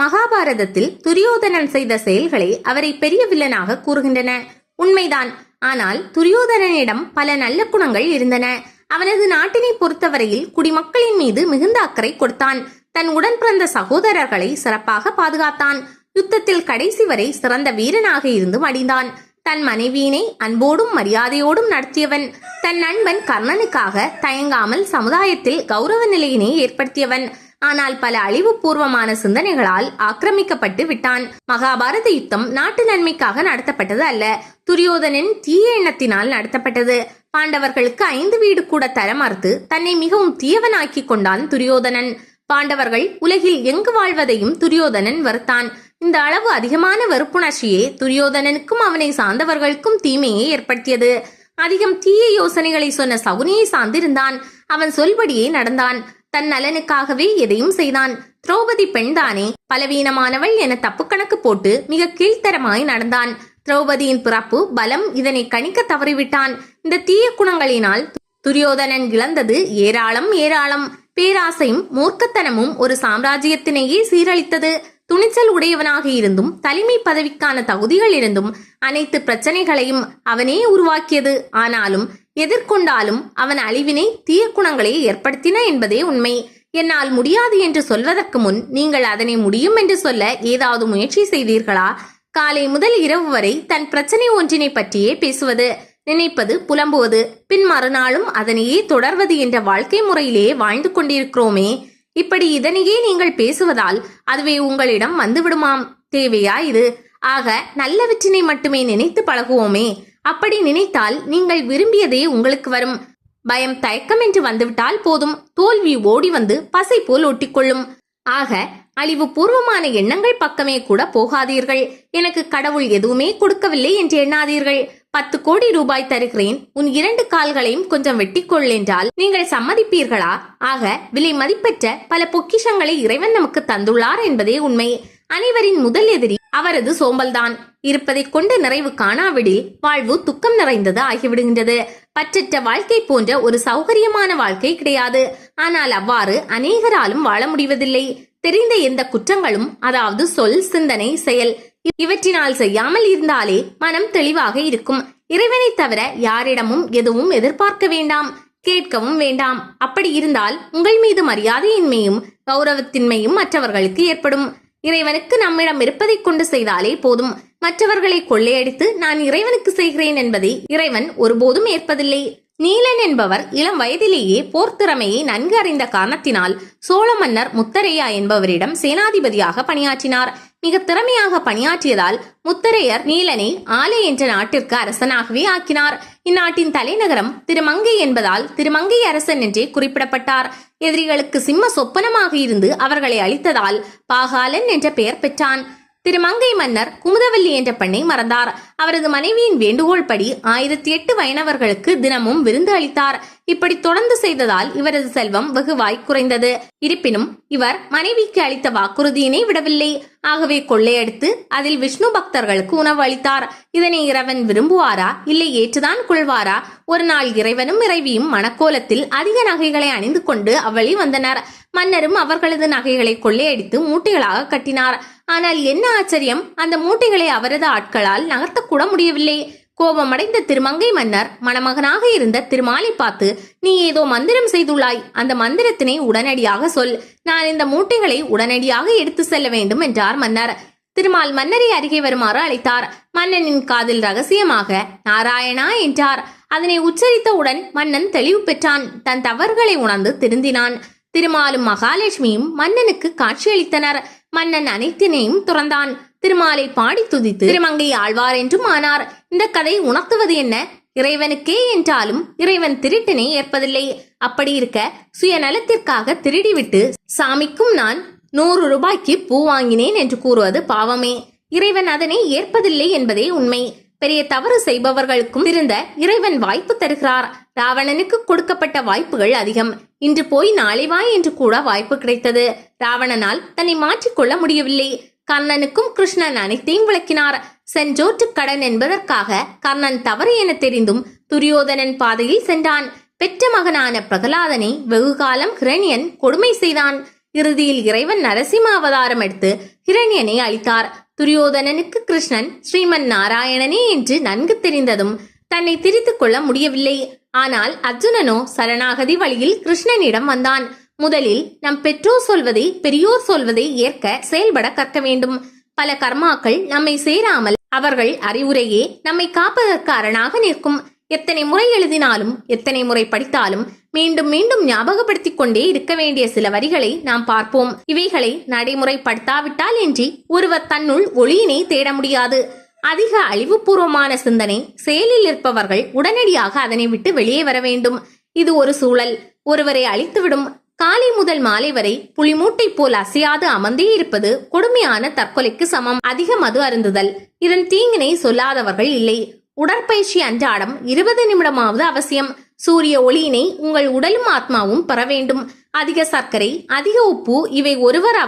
மகாபாரதத்தில் துரியோதனன் செய்த செயல்களை அவரை பெரிய வில்லனாக கூறுகின்றன. உண்மைதான். ஆனால் துரியோதனனிடம் பல நல்ல குணங்கள் இருந்தன. அவனது நாட்டினை பொறுத்தவரையில் குடிமக்களின் மீது மிகுந்த அக்கறை கொடுத்தான். தன் உடன் பிறந்த சகோதரர்களை சிறப்பாக பாதுகாத்தான். யுத்தத்தில் கடைசி வரை சிறந்த வீரனாக இருந்து மடிந்தான். தன் மனைவியினை அன்போடும் மரியாதையோடும் நடத்தியவன். தன் நண்பன் கர்ணனுக்காக தயங்காமல் சமுதாயத்தில் கௌரவ நிலையினை ஏற்படுத்தியவன். ஆனால் பல அழிவுபூர்வமான சிந்தனைகளால் ஆக்கிரமிக்கப்பட்டு விட்டான். மகாபாரத யுத்தம் நாட்டு நன்மைக்காக நடத்தப்பட்டது அல்ல, துரியோதனின் தீய எண்ணத்தினால் நடத்தப்பட்டது. பாண்டவர்களுக்கு 5 வீடு கூட தர மறுத்து தன்னை மிகவும் தீயவனாக்கி கொண்டான் துரியோதனன். பாண்டவர்கள் உலகில் எங்கு வாழ்வதையும் துரியோதனன் வெறுத்தான். இந்த அளவு அதிகமான வெறுப்புணர்ச்சியே துரியோதனனுக்கும் அவனை சார்ந்தவர்களுக்கும் தீமையை ஏற்படுத்தியது. அதிகம் தீய யோசனைகளை சொன்ன சகுனியை சார்ந்திருந்தான். அவன் சொல்படியே நடந்தான். தன் நலனுக்காகவே எதையும் செய்தான். திரௌபதி பெண்தானே, பலவீனமானவள் என தப்பு கணக்கு போட்டு மிக கீழ்த்தரமாய் நடந்தான். திரௌபதியின் பிறப்பு பலம் இதனை கணிக்க தவறிவிட்டான். இந்த தீய குணங்களினால் துரியோதனன் இழந்தது ஏராளம் ஏராளம். பேராசையும் மூர்க்கத்தனமும் ஒரு சாம்ராஜ்யத்தினையே சீரழித்தது. துணிச்சல் உடையவனாக இருந்தும் தலைமை பதவிக்கான தகுதிகள் இருந்தும் அனைத்து பிரச்சனைகளையும் அவனே உருவாக்கியது. ஆனாலும் எதிர்கொண்டாலும் அவன் அழிவினை தீய குணங்களை ஏற்படுத்தின என்பதே உண்மை. என்னால் முடியாது என்று சொல்வதற்கு முன் நீங்கள் அதனை முடியும் என்று சொல்ல ஏதாவது முயற்சி செய்தீர்களா? காலை முதல் இரவு வரை தன் பிரச்சனை ஒன்றினை பற்றியே பேசுவது, நினைப்பது, புலம்புவது, பின் மறுநாளும் அதனையே தொடர்வது என்ற வாழ்க்கை முறையிலே வாழ்ந்து கொண்டிருக்கிறோமே. இப்படி இதனையே நீங்கள் பேசுவதால் அதுவே உங்களிடம் வந்துவிடுமாம். தேவையா இது? ஆக நல்லவற்றினை மட்டுமே நினைத்து பழகுவோமே. அப்படி நினைத்தால் நீங்கள் விரும்பியதே உங்களுக்கு வரும். பயம் தயக்கம் என்று வந்துவிட்டால் போதும், தோல்வி ஓடி வந்து பசை போல் ஒட்டிக்கொள்ளும். ஆக அழிவு பூர்வமான எண்ணங்கள் பக்கமே கூட போகாதீர்கள். எனக்கு கடவுள் எதுவுமே கொடுக்கவில்லை என்று எண்ணாதீர்கள். 10 கோடி ரூபாய் தருகிறேன், உன் 2 கால்களையும் கொஞ்சம் வெட்டிக்கொள் என்றால் நீங்கள் சம்மதிப்பீர்களா? ஆக விலை மதிப்பெற்ற பல பொக்கிஷங்களை இறைவன் நமக்கு தந்துள்ளார் என்பதே உண்மை. அனைவரின் முதல் எதிரி அவரது சோம்பல்தான். இருப்பதை கொண்டு நிறைவு காணாவிடில் வாழ்வு துக்கம் நிறைந்தது ஆகிவிடுகின்றது. பற்றற்ற வாழ்க்கை போன்ற ஒரு சௌகரியமான வாழ்க்கை கிடையாது. ஆனால் அவ்வாறு அநேகராலும் வாழ முடிவதில்லை. தெரிந்த எந்த குற்றங்களும், அதாவது சொல், சிந்தனை, செயல், இவற்றினால் செய்யாமல் இருந்தாலே மனம் தெளிவாக இருக்கும். இறைவனை தவிர யாரிடமும் எதுவும் எதிர்பார்க்க வேண்டாம், கேட்கவும் வேண்டாம். அப்படி இருந்தால் உங்கள் மீது மரியாதையின்மையும் கௌரவத்தின்மையும் மற்றவர்களுக்கு ஏற்படும். இறைவனுக்கு நம்மிடம் இருப்பதை கொண்டு செய்தாலே போதும். மற்றவர்களை கொள்ளையடித்து நான் இறைவனுக்கு செய்கிறேன் என்பதை இறைவன் ஒருபோதும் ஏற்பதில்லை. நீலன் என்பவர் இளம் வயதிலேயே போர் திறமையை நன்கு அறிந்த காரணத்தினால் சோழ மன்னர் முத்தரையா என்பவரிடம் சேனாதிபதியாக பணியாற்றினார். மிக திறமையாக பணியாற்றியதால் முத்தரையர் நீலனை ஆலை என்ற நாட்டிற்கு அரசனாகவே ஆக்கினார். இந்நாட்டின் தலைநகரம் திருமங்கை என்பதால் திருமங்கை அரசன் என்றே குறிப்பிடப்பட்டார். எதிரிகளுக்கு சிம்ம சொப்பனமாக இருந்து அவர்களை அழித்ததால் பாகாலன் என்ற பெயர் பெற்றான். திருமங்கை மன்னர் குமுதவல்லி என்ற பெண்ணை மறந்தார். அவரது மனைவியின் வேண்டுகோள் படி 1008 வைணவர்களுக்கு தினமும் விருந்து அளித்தார். இப்படி தொடர்ந்து செய்ததால் இவரது செல்வம் வெகுவாய் குறைந்தது. இருப்பினும் இவர் மனைவிக்கு அளித்த வாக்குறுதியினை விடவில்லை. ஆகவே கொள்ளையடித்து அதில் விஷ்ணு பக்தர்களுக்கு உணவு அளித்தார். இதனை இறைவன் விரும்புவாரா, இல்லை ஏற்றுதான் கொள்வாரா? ஒரு நாள் இறைவனும் இறைவியும் மணக்கோலத்தில் அதிக நகைகளை அணிந்து கொண்டு அவ்வழி வந்தனர். மன்னரும் அவர்களது நகைகளை கொள்ளையடித்து மூட்டைகளாக கட்டினார். ஆனால் என்ன ஆச்சரியம், அந்த மூட்டைகளை அவரது ஆட்களால் நகர்த்தக்கூட முடியவில்லை. கோபமடைந்த திருமங்கை மன்னர் மணமகனாக இருந்த திருமாலை பார்த்து, நீ ஏதோ மந்திரம் செய்துள்ளாய், அந்த மந்திரத்தினை உடனடியாக சொல், நான் இந்த மூட்டைகளை உடனடியாக எடுத்து செல்ல வேண்டும் என்றார் மன்னர். திருமால் மன்னரை அருகே வருமாறு அழைத்தார். மன்னனின் காதில் ரகசியமாக நாராயணா என்றார். அதனை உச்சரித்தவுடன் மன்னன் தெளிவு பெற்றான். தன் தவறுகளை உணர்ந்து திருந்தினான். திருமாலும் மகாலட்சுமியும் மன்னனுக்கு காட்சியளித்தனர். மன்னன் அனைத்தினையும் துறந்தான். திருமாலை பாடி துதித்து திருமங்கை ஆழ்வார் என்றும் ஆனார். இந்த கதை உணர்த்துவது என்ன? இறைவனுக்கே என்றாலும் இறைவன் திருட்டினை ஏற்பதில்லை. அப்படி இருக்க சுயநலத்திற்காக திருடிவிட்டு சாமிக்கும் நான் 100 ரூபாய்க்கு பூ வாங்கினேன் என்று கூறுவது பாவமே. இறைவன் அதனை ஏற்பதில்லை என்பதே உண்மை. பெரிய தவறு செய்பவர்களுக்கும் திருந்த இறைவன் வாய்ப்பு தருகிறார். ராவணனுக்கு கொடுக்கப்பட்ட வாய்ப்புகள் அதிகம். இன்று போய் நாளை வா என்று கூட வாய்ப்பு கிடைத்தது. ராவணனால் தன்னை மாற்றிக்கொள்ள முடியவில்லை. கர்ணனுக்கும் கிருஷ்ணன் அனைத்தையும் விளக்கினார். செஞ்சோற்று கடன் என்பதற்காக கர்ணன் தவறு என தெரிந்தும் துரியோதனன் பாதையில் சென்றான். பெற்ற மகனான பிரகலாதனை வெகுகாலம் ஹிரண்யன் கொடுமை செய்தான். இறுதியில் இறைவன் நரசிம்ம அவதாரம் எடுத்து ஹிரண்யனை அளித்தார். துரியோதனனுக்கு கிருஷ்ணன் ஸ்ரீமன் நாராயணனே என்று நன்கு தெரிந்ததும் தன்னை திரித்துக் கொள்ள முடியவில்லை. ஆனால் அர்ஜுனனோ சரணாகதி வழியில் கிருஷ்ணனிடம் வந்தான். முதலில் நம் பெற்றோர் சொல்வதை பெரியோர் சொல்வதை ஏற்க செயல்பட கற்க வேண்டும். பல கர்மாக்கள் நம்மை சேராமல் அவர்கள் அறிவுரையே நம்மை காப்பதற்கு அரணாக நிற்கும். எத்தனை முறை எழுதினாலும் எத்தனை முறை படித்தாலும் மீண்டும் மீண்டும் ஞாபகப்படுத்திக் கொண்டே இருக்க வேண்டிய சில வரிகளை நாம் பார்ப்போம். இவைகளை நடைமுறைப்படுத்தாவிட்டால் இன்றி ஒருவர் தன்னுள் ஒளியினை தேட முடியாது. அதிக அழிவுபூர்வமான சிந்தனை செயலில் இருப்பவர்கள் உடனடியாக அதனை விட்டு வெளியே வர வேண்டும். இது ஒரு சூழல் ஒருவரை அழித்துவிடும். காலை முதல் மாலை வரை புலிமூட்டை போல் அசையாது அமர்ந்தே இருப்பது கொடுமையான தற்கொலைக்கு சமம். அதிக மது அருந்துதல் இதன் தீங்கினை சொல்லாதவர்கள் இல்லை. உடற்பயிற்சி அன்றாடம் 20 நிமிடமாவது அவசியம். சூரிய ஒளியினை உங்கள் உடலும் ஆத்மாவும் பெற வேண்டும். அதிக சர்க்கரை, அதிக உப்பு இவை ஒருவர்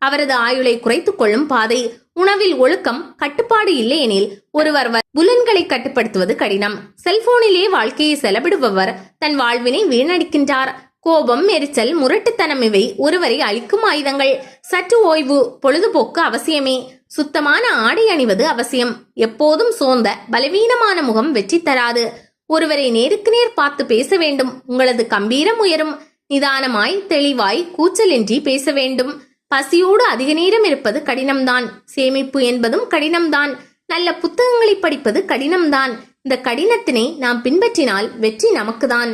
அவரது ஆயுளை குறைத்துக் கொள்ளும் பாதை. உணவில் ஒழுக்கம் கட்டுப்பாடு இல்லையெனில் ஒருவர் புலன்களை கட்டுப்படுத்துவது கடினம். செல்போனிலே வாழ்க்கையை செலவிடுபவர் தன் வாழ்வினை வீணடிக்கின்றார். கோபம், எரிச்சல், முரட்டுத்தனம் இவை ஒருவரை அழிக்கும் ஆயுதங்கள். சற்று ஓய்வு, பொழுதுபோக்கு அவசியமே. சுத்தமான ஆடை அணிவது அவசியம். எப்போதும் சோர்ந்த பலவீனமான முகம் வெற்றி தராது. ஒருவரை நேருக்கு நேர் பார்த்து பேச வேண்டும். உங்களது கம்பீரம் உயரும். நிதானமாய் தெளிவாய் கூச்சலின்றி பேச வேண்டும். பசியோடு அதிக நேரம் இருப்பது கடினம்தான். சேமிப்பு என்பதும் கடினம்தான். நல்ல புத்தகங்களை படிப்பது கடினம்தான். இந்த கடினத்தினை நாம் பின்பற்றினால் வெற்றி நமக்குதான்.